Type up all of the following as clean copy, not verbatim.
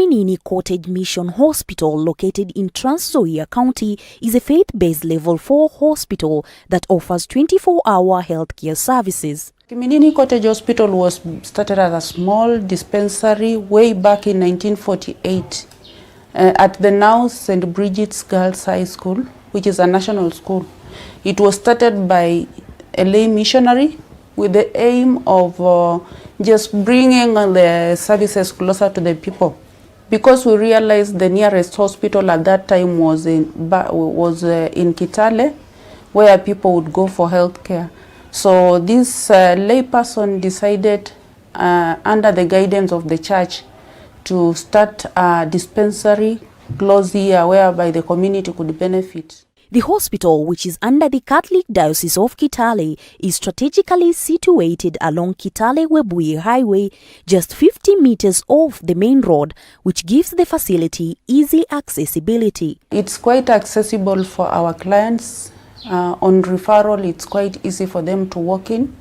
Kiminini Cottage Mission Hospital, located in Trans Nzoia County, is a faith-based level 4 hospital that offers 24-hour healthcare services. Kiminini Cottage Hospital was started as a small dispensary way back in 1948 at the now St. Bridget's Girls High School, which is a national school. It was started by a lay missionary with the aim of just bringing the services closer to the people. Because we realized the nearest hospital at that time was in Kitale, where people would go for health care. So this lay person decided, under the guidance of the church, to start a dispensary close here whereby the community could benefit. The hospital, which is under the Catholic Diocese of Kitale, is strategically situated along Kitale-Webuye Highway, just 50 meters off the main road, which gives the facility easy accessibility. It's quite accessible for our clients. On referral, it's quite easy for them to walk in.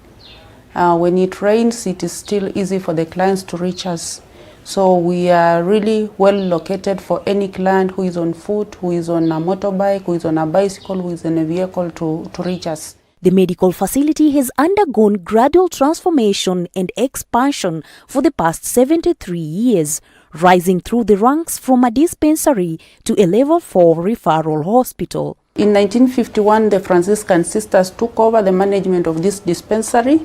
When it rains, it is still easy for the clients to reach us. So we are really well located for any client who is on foot, who is on a motorbike, who is on a bicycle, who is in a vehicle to reach us. The medical facility has undergone gradual transformation and expansion for the past 73 years, rising through the ranks from a dispensary to a level 4 referral hospital. In 1951, the Franciscan sisters took over the management of this dispensary.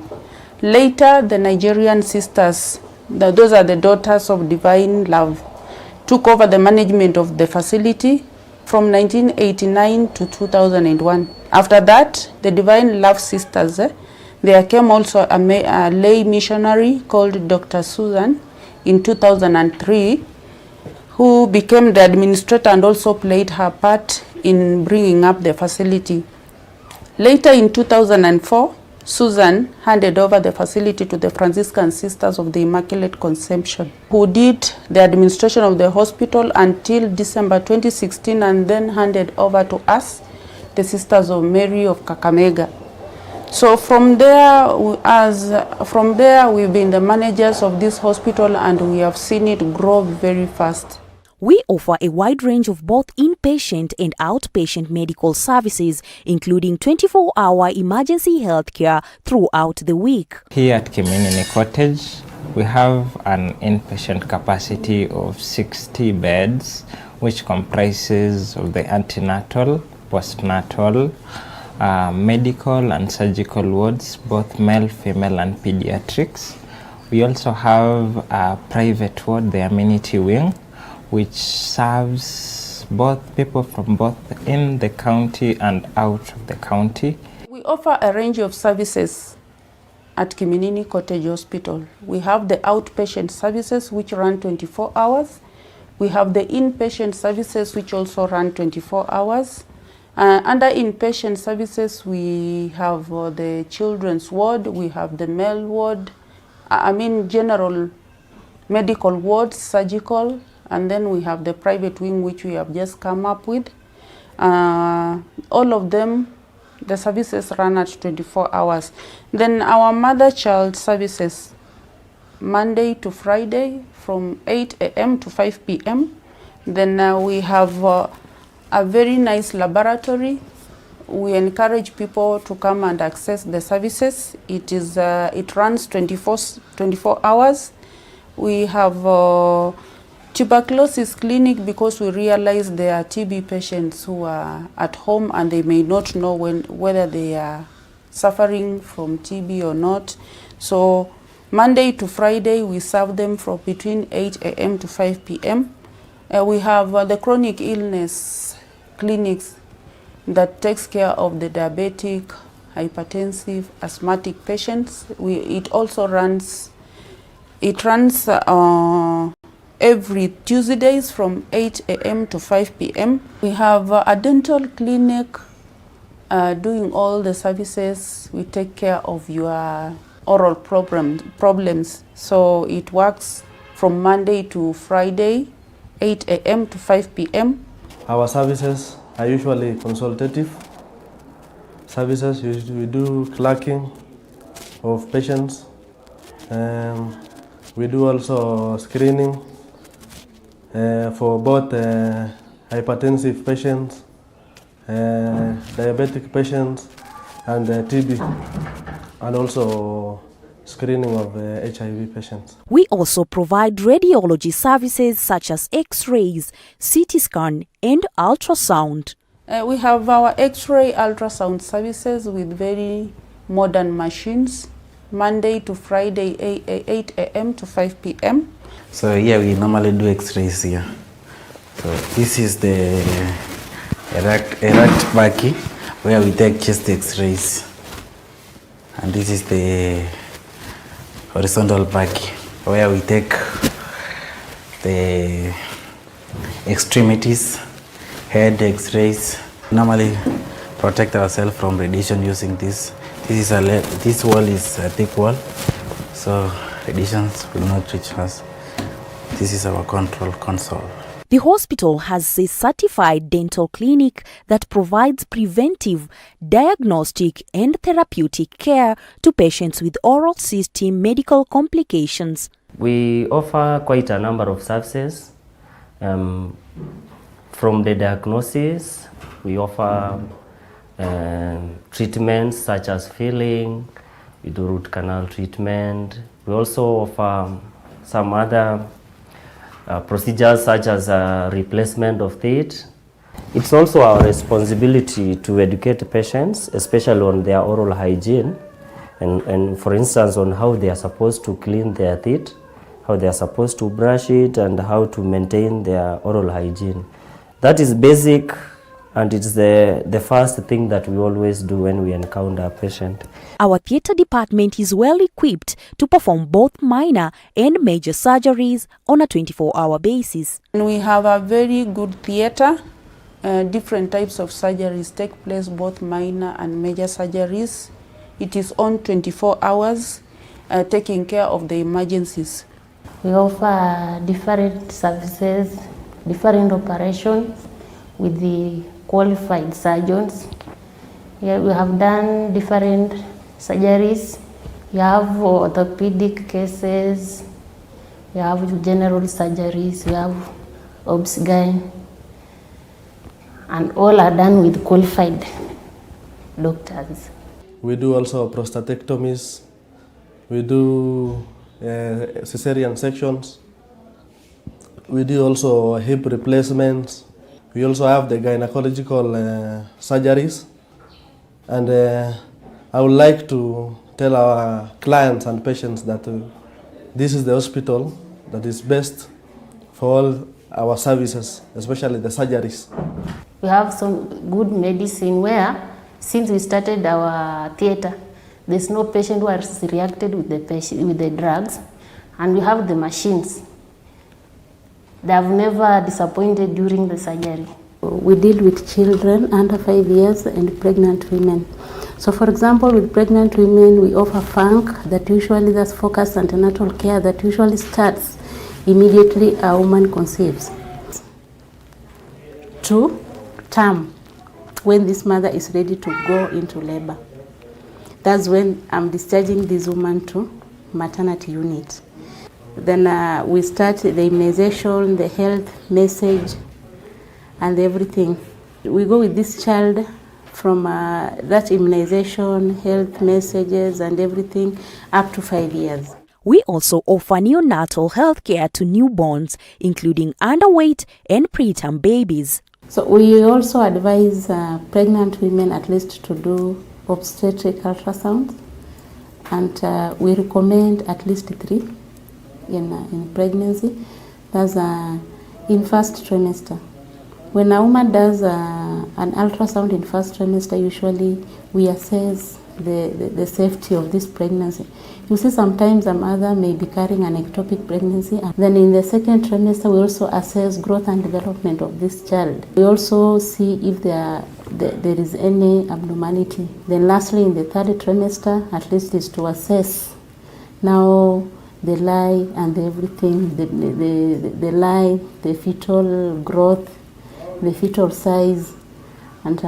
Later, the Nigerian sisters, those are the daughters of Divine Love, took over the management of the facility from 1989 to 2001. After that, the Divine Love sisters, there came also a lay missionary called Dr. Susan in 2003, who became the administrator and also played her part in bringing up the facility. Later in 2004, Susan handed over the facility to the Franciscan Sisters of the Immaculate Conception, who did the administration of the hospital until December 2016 and then handed over to us, the Sisters of Mary of Kakamega. So from there, we've been the managers of this hospital and we have seen it grow very fast. We offer a wide range of both inpatient and outpatient medical services, including 24-hour emergency health care throughout the week. Here at Kiminini Cottage, we have an inpatient capacity of 60 beds, which comprises of the antenatal, postnatal, medical and surgical wards, both male, female and pediatrics. We also have a private ward, the amenity wing, which serves both people from both in the county and out of the county. We offer a range of services at Kiminini Cottage Hospital. We have the outpatient services which run 24 hours. We have the inpatient services which also run 24 hours. Under inpatient services, we have the children's ward, we have the male ward, general medical wards, surgical, and then we have the private wing which we have just come up with. All of them, the services run at 24 hours. Then our mother-child services, Monday to Friday from 8 a.m. to 5 p.m. Then we have a very nice laboratory. We encourage people to come and access the services. It runs 24 hours. We have tuberculosis clinic because we realize there are TB patients who are at home and they may not know whether they are suffering from TB or not. So Monday to Friday we serve them from between 8 a.m. to 5 p.m. We have the chronic illness clinics that takes care of the diabetic, hypertensive, asthmatic patients. It runs every Tuesdays from 8 a.m. to 5 p.m. We have a dental clinic doing all the services. We take care of your oral problems. So it works from Monday to Friday, 8 a.m. to 5 p.m. Our services are usually consultative services. We do clerking of patients. We do also screening for both hypertensive patients, diabetic patients, and TB, and also screening of HIV patients. We also provide radiology services such as X-rays, CT scan, and ultrasound. We have our X-ray ultrasound services with very modern machines, Monday to Friday, 8 a.m. to 5 p.m. So here we normally do X-rays here. So this is the erect baggie where we take chest X-rays, and this is the horizontal baggie where we take the extremities, head X-rays. Normally protect ourselves from radiation using this. This wall is a thick wall, so radiations will not reach us. This is our control console. The hospital has a certified dental clinic that provides preventive, diagnostic and therapeutic care to patients with oral system medical complications. We offer quite a number of services. From the diagnosis, we offer treatments such as filling, we do root canal treatment. We also offer some other procedures such as replacement of teeth. It's also our responsibility to educate patients, especially on their oral hygiene, and for instance on how they are supposed to clean their teeth, how they are supposed to brush it, and how to maintain their oral hygiene. That is basic, and it's the first thing that we always do when we encounter a patient. Our theatre department is well equipped to perform both minor and major surgeries on a 24-hour basis. And we have a very good theatre. Different types of surgeries take place, both minor and major surgeries. It is on 24 hours, taking care of the emergencies. We offer different services, different operations with the qualified surgeons. Yeah, we have done different surgeries. We have orthopedic cases, we have general surgeries, we have obs-gyn, and all are done with qualified doctors. We do also prostatectomies, we do cesarean sections, we do also hip replacements. We also have the gynecological surgeries, and I would like to tell our clients and patients that this is the hospital that is best for all our services, especially the surgeries. We have some good medicine where, since we started our theatre, there's no patient who has reacted with the drugs, and we have the machines. They have never disappointed during the surgery. We deal with children under 5 years and pregnant women. So for example, with pregnant women, we offer FANC, that usually that's focused antenatal care, that usually starts immediately a woman conceives. To term, when this mother is ready to go into labor. That's when I'm discharging this woman to maternity unit. Then we start the immunization, the health message, and everything. We go with this child from that immunization, health messages, and everything up to 5 years. We also offer neonatal health care to newborns, including underweight and preterm babies. So we also advise pregnant women at least to do obstetric ultrasounds, and we recommend at least 3 in pregnancy. That's in first trimester. When a woman does an ultrasound in first trimester, usually we assess the safety of this pregnancy. You see, sometimes a mother may be carrying an ectopic pregnancy, and then in the second trimester we also assess growth and development of this child. We also see if there is any abnormality. Then lastly, in the third trimester, at least is to assess now the lie and everything, the lie, the fetal growth, the fetal size, and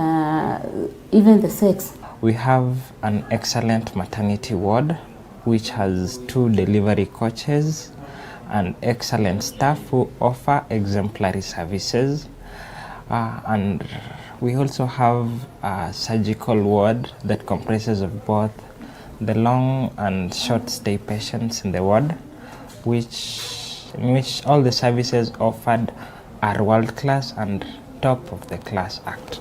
even the sex. We have an excellent maternity ward which has 2 delivery coaches and excellent staff who offer exemplary services. And we also have a surgical ward that comprises of both the long and short stay patients in the ward, in which all the services offered are world-class and top of the class act.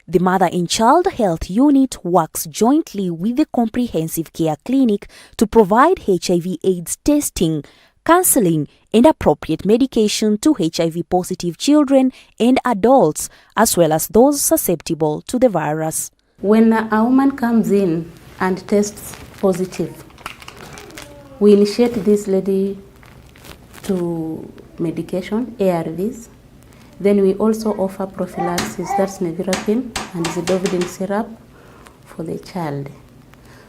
The Mother and Child Health Unit works jointly with the Comprehensive Care Clinic to provide HIV/AIDS testing, counseling, and appropriate medication to HIV-positive children and adults, as well as those susceptible to the virus. When a woman comes in and tests positive, we initiate this lady to medication, ARVs. Then we also offer prophylaxis, that's nevirapine and zidovudine syrup for the child.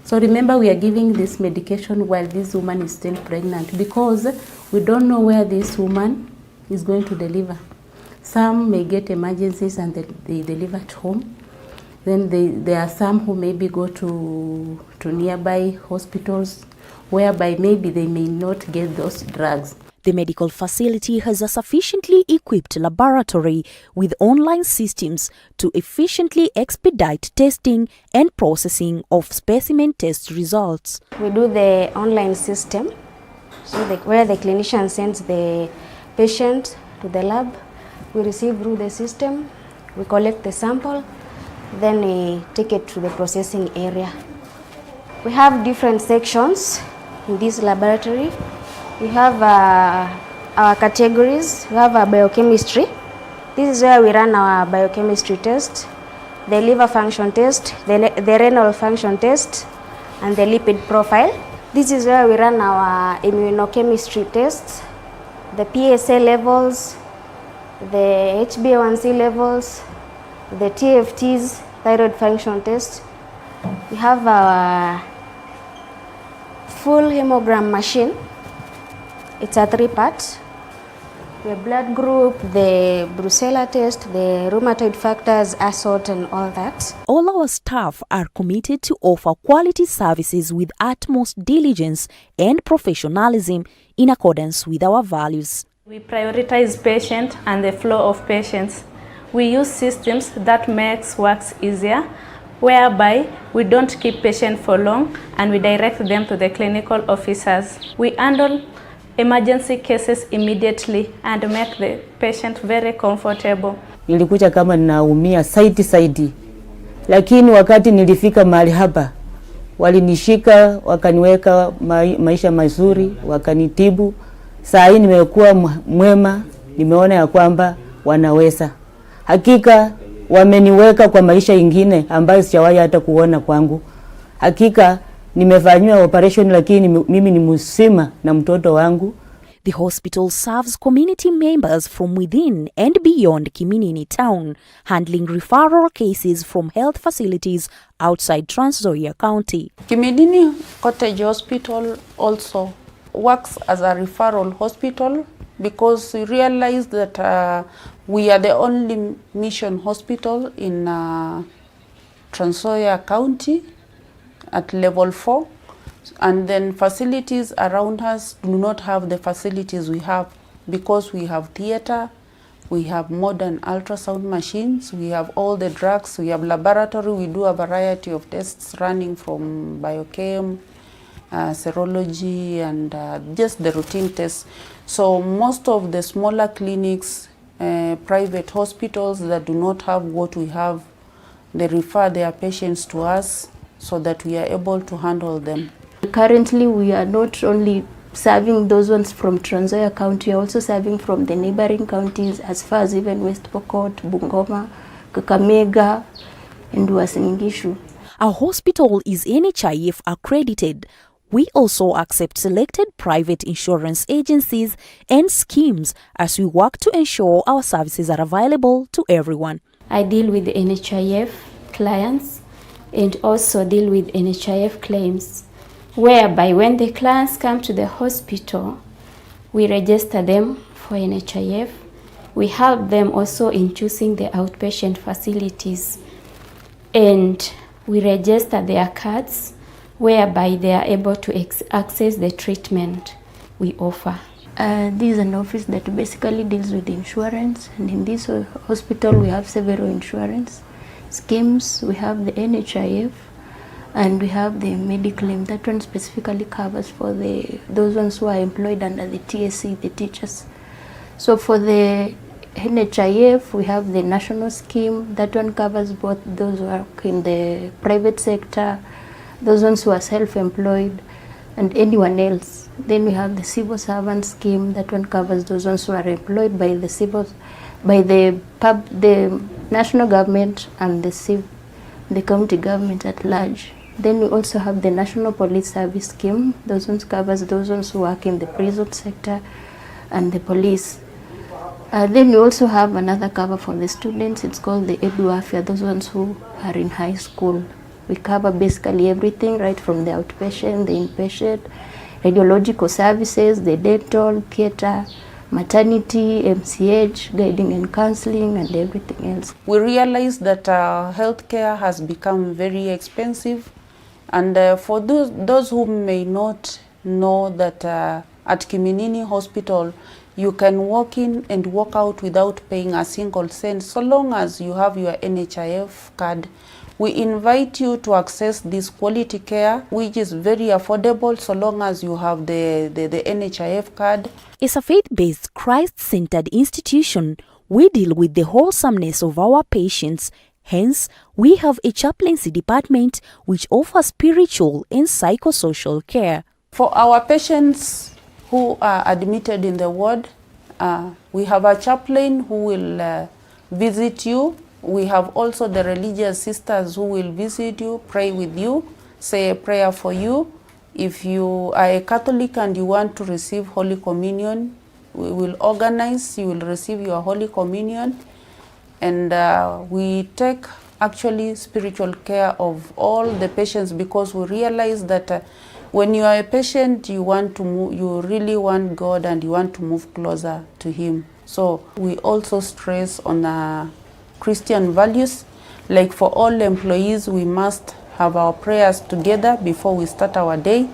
So remember, we are giving this medication while this woman is still pregnant, because we don't know where this woman is going to deliver. Some may get emergencies and they deliver at home. Then there are some who maybe go to nearby hospitals, whereby maybe they may not get those drugs. The medical facility has a sufficiently equipped laboratory with online systems to efficiently expedite testing and processing of specimen test results. We do the online system, so where the clinician sends the patient to the lab. We receive through the system, we collect the sample, then we take it to the processing area. We have different sections in this laboratory. We have our categories. We have our biochemistry. This is where we run our biochemistry test, the liver function test, the renal function test, and the lipid profile. This is where we run our immunochemistry tests, the PSA levels, the HbA1c levels, the TFTs, thyroid function test. We have our full hemogram machine. It's a 3-part. The blood group, the brucella test, the rheumatoid factors, assault, and all that. All our staff are committed to offer quality services with utmost diligence and professionalism in accordance with our values. We prioritize patient and the flow of patients. We use systems that makes works easier, whereby we don't keep patients for long and we direct them to the clinical officers. We handle emergency cases immediately and make the patient very comfortable. Nilikuja kama naumia saidi, lakini wakati nilifika mahali hapa walinishika, wakaniweka maisha mazuri, wakanitibu. Saa hii nimekuwa mwema, nimeona ya kwamba wanaweza. Hakika wameniweka kwa maisha ingine ambayo sijawahi hata kuona kwangu. Hakika nimefanywa operation, lakini mimi ni mzima na mtoto wangu. The hospital serves community members from within and beyond Kiminini town, handling referral cases from health facilities outside Trans Nzoia County. Kiminini Cottage Hospital also works as a referral hospital because we realized that we are the only mission hospital in Trans Nzoia County at level 4, and then facilities around us do not have the facilities we have, because we have theater, we have modern ultrasound machines, we have all the drugs, we have laboratory, we do a variety of tests running from biochem, serology, and just the routine tests. So most of the smaller clinics, private hospitals that do not have what we have, they refer their patients to us so that we are able to handle them. Currently, we are not only serving those ones from Trans Nzoia County, we are also serving from the neighboring counties as far as even West Pokot, Bungoma, Kakamega, and Uasin Gishu. Our hospital is NHIF accredited. We also accept selected private insurance agencies and schemes as we work to ensure our services are available to everyone. I deal with the NHIF clients and also deal with NHIF claims, whereby when the clients come to the hospital, we register them for NHIF. We help them also in choosing the outpatient facilities, and we register their cards, whereby they are able to access the treatment we offer. This is an office that basically deals with insurance, and in this hospital we have several insurance schemes. We have the NHIF and we have the Mediclaim. That one specifically covers for those ones who are employed under the TSC, the teachers. So for the NHIF, we have the national scheme. That one covers both those who work in the private sector, those ones who are self-employed, and anyone else. Then we have the civil servant scheme. That one covers those ones who are employed by the the national government and the county government at large. Then we also have the National Police Service scheme. Those ones covers those ones who work in the prison sector and the police. Then we also have another cover for the students. It's called the Eduafia, those ones who are in high school. We cover basically everything, right from the outpatient, the inpatient, radiological services, the dental, theatre, maternity, MCH, guiding and counseling, and everything else. We realize that healthcare has become very expensive, and for those who may not know that at Kiminini Hospital, you can walk in and walk out without paying a single cent, so long as you have your NHIF card. We invite you to access this quality care, which is very affordable so long as you have the NHIF card. As a faith-based, Christ-centered institution, we deal with the wholesomeness of our patients. Hence, we have a chaplaincy department which offers spiritual and psychosocial care. For our patients who are admitted in the ward, we have a chaplain who will visit you. We have also the religious sisters who will visit you, pray with you, say a prayer for you. If you are a Catholic and you want to receive Holy Communion, we will organize, you will receive your Holy Communion. And we take actually spiritual care of all the patients, because we realize that when you are a patient, you want to move, you really want God and you want to move closer to Him. So we also stress on Christian values. Like for all employees, we must have our prayers together before we start our day.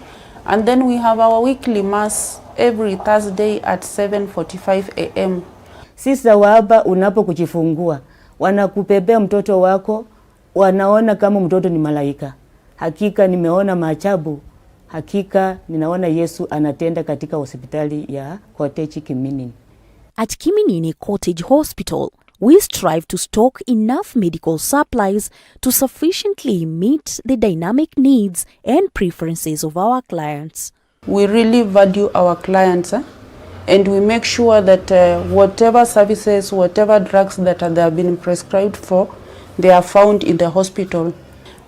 And then we have our weekly mass every Thursday at 7:45 a.m. Sisi wa hapa unapokujifungua, wanakupepea mtoto wako, wanaona kama mtoto ni malaika. Hakika nimeona maajabu. Hakika ninaona Yesu anatenda katika hospitali ya Cottage Kiminini. At Kiminini Cottage Hospital, we strive to stock enough medical supplies to sufficiently meet the dynamic needs and preferences of our clients. We really value our clients, and we make sure that whatever services, whatever drugs that they have been prescribed for, they are found in the hospital.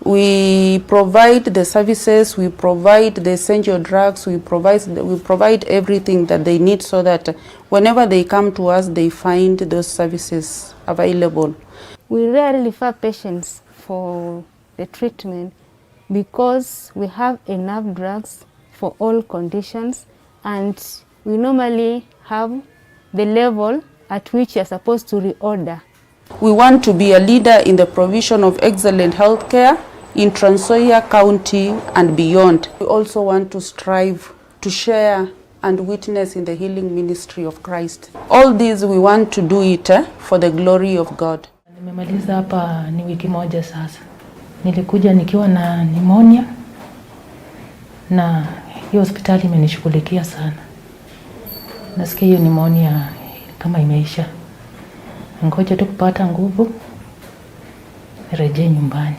We provide the services, we provide the essential drugs, we provide everything that they need, so that whenever they come to us, they find those services available. We rarely refer patients for the treatment because we have enough drugs for all conditions, and we normally have the level at which you're supposed to reorder. We want to be a leader in the provision of excellent health care in Trans Nzoia County and beyond. We also want to strive to share and witness in the healing ministry of Christ. All these we want to do it for the glory of God. Nimemaliza hapa ni wiki moja sasa. Nilikuja nikiwa na pneumonia na hiyo hospitali imenishughulikia sana. Nasikia hiyo pneumonia kama imeisha. Ngoja tu kupata nguvu nirejee nyumbani.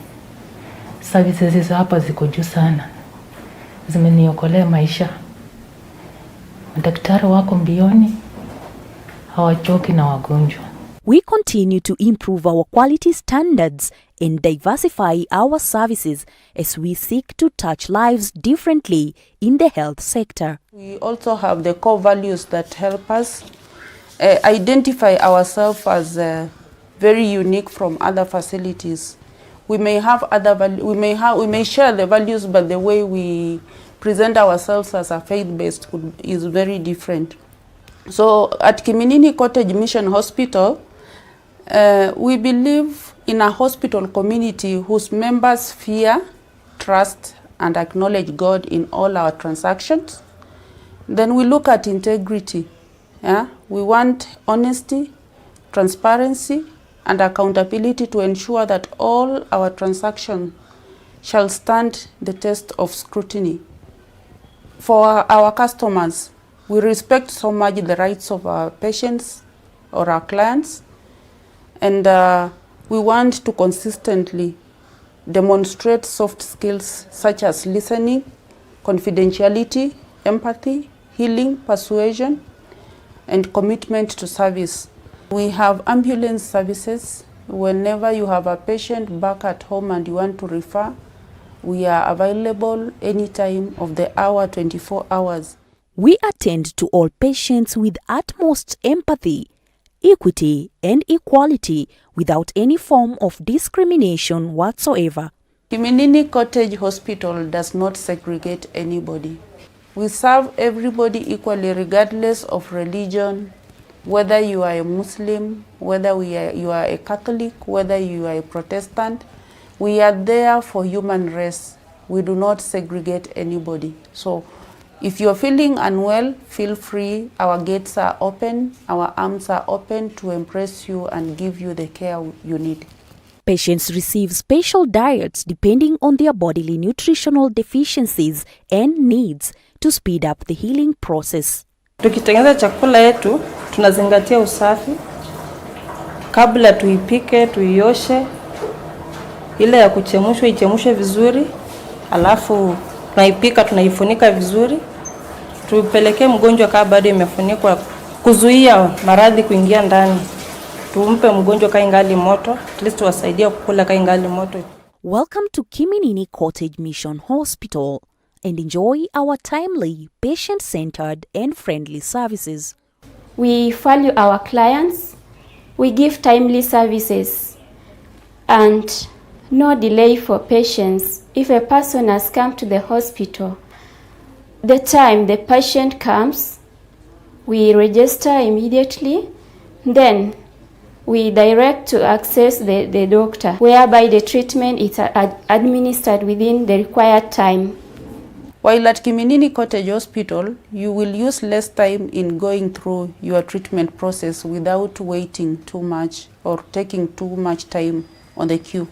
Services hapa ziko juu sana. Zimeniokolea maisha. Madaktari wako mbioni, hawachoki na wagonjwa. We continue to improve our quality standards and diversify our services as we seek to touch lives differently in the health sector. We also have the core values that help us identify ourselves as very unique from other facilities. We may have other we may share the values, but the way we present ourselves as a faith-based is very different. So at Kiminini Cottage Mission Hospital, we believe in a hospital community whose members fear, trust, and acknowledge God in all our transactions. Then we look at integrity. Yeah? We want honesty, transparency, and accountability to ensure that all our transactions shall stand the test of scrutiny. For our customers, we respect so much the rights of our patients or our clients, and we want to consistently demonstrate soft skills such as listening, confidentiality, empathy, healing, persuasion, and commitment to service. We have ambulance services. Whenever you have a patient back at home and you want to refer, we are available any time of the hour, 24 hours. We attend to all patients with utmost empathy, equity, and equality without any form of discrimination whatsoever. Kiminini Cottage Hospital does not segregate anybody. We serve everybody equally regardless of religion, whether you are a Muslim, whether you are a Catholic, whether you are a Protestant. We are there for human race. We do not segregate anybody. So if you're feeling unwell, feel free. Our gates are open, our arms are open to embrace you and give you the care you need. Patients receive special diets depending on their bodily nutritional deficiencies and needs to speed up the healing process. Tukitengeneza chakula yetu, tunazingatia usafi. Kabla tuipike, tuioshe. Ile ya kuchemshwa ichemshwe vizuri. Alafu tunaipika, tunaifunika vizuri. Tupelekee mgonjwa kama bado imefunikwa, kuzuia maradhi kuingia ndani. Tumpe mgonjwa kama ingali moto, at least tuwasaidie kukula kama ingali moto. Welcome to Kiminini Cottage Mission Hospital and enjoy our timely, patient-centered and friendly services. We value our clients, we give timely services, and no delay for patients. If a person has come to the hospital, the time the patient comes, we register immediately, then we direct to access the doctor, whereby the treatment is administered within the required time. While at Kiminini Cottage Hospital, you will use less time in going through your treatment process without waiting too much or taking too much time on the queue.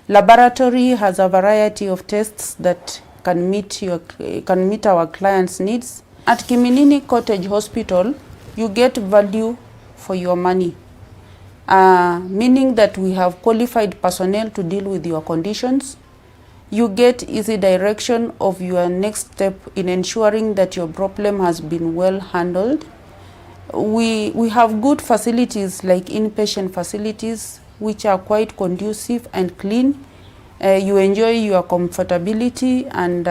Laboratory has a variety of tests that can meet our clients' needs. At Kiminini Cottage Hospital, you get value for your money, meaning that we have qualified personnel to deal with your conditions. You get easy direction of your next step in ensuring that your problem has been well handled. We have good facilities like inpatient facilities, which are quite conducive and clean. You enjoy your comfortability, and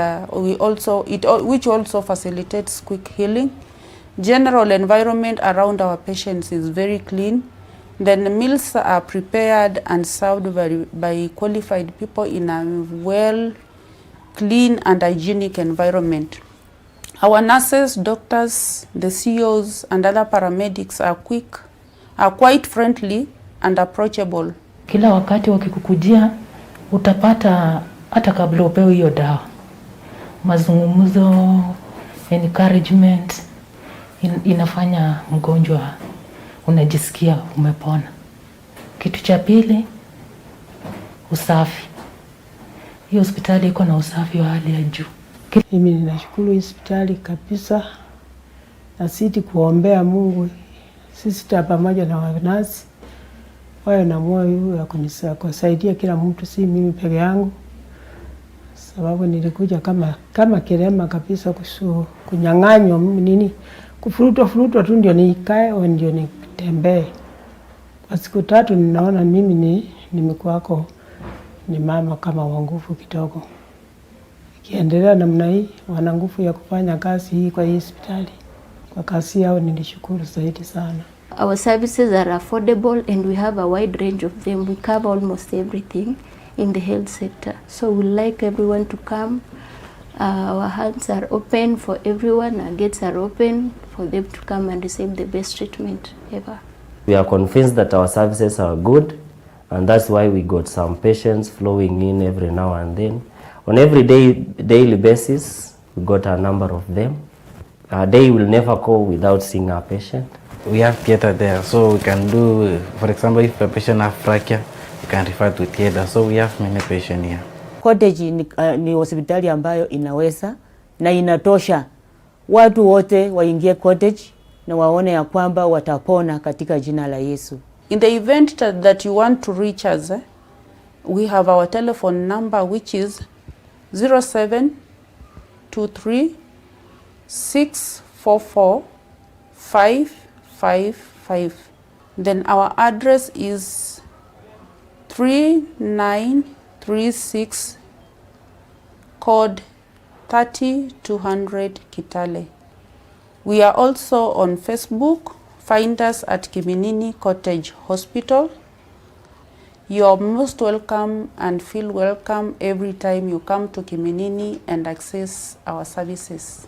which also facilitates quick healing. General environment around our patients is very clean. Then the meals are prepared and served by qualified people in a well, clean and hygienic environment. Our nurses, doctors, the CEOs and other paramedics are quite friendly and approachable. Kila wakati wakikukujia utapata hata kabla upewe hiyo dawa. Mazungumzo, encouragement inafanya mgonjwa unajisikia umepona. Kitu cha pili, usafi. Hii hospitali iko na usafi wa hali ya juu. Mimi ninashukuru hospitali kabisa, na sisi kuombea Mungu sisi pamoja na wanasi wawe na moyo wa kusaidia kila mtu, si mimi peke yangu, sababu nilikuja kama kilema kabisa, kunyang'anywa nini, kufurutwa tu ndio nikae au ndio nitembee. Kwa siku 3 ninaona mimi nimekuwako ni mama kama wa nguvu kidogo. Kiendelea namna hii, wana nguvu ya kufanya kazi hii kwa hii hospitali. Kwa kazi yao nilishukuru zaidi sana. Our services are affordable and we have a wide range of them. We cover almost everything in the health sector. So we like everyone to come. Our hands are open for everyone. Our gates are open for them to come and receive the best treatment ever. We are convinced that our services are good, and that's why we got some patients flowing in every now and then. On every daily basis, we got a number of them. A day will never go without seeing a patient. We have theater there, so we can do, for example, if a patient has fracture, you can refer to theater. So we have many patients here. Cottage ni hospitali ambayo inaweza na inatosha watu wote waingie Cottage na waone ya kwamba watapona katika jina la Yesu. In the event that you want to reach us, we have our telephone number, which is 0723 644 555. Then our address is 3936 code 30200 Kitale. We are also on Facebook. Find us at Kiminini Cottage Hospital. You are most welcome and feel welcome every time you come to Kiminini and access our services.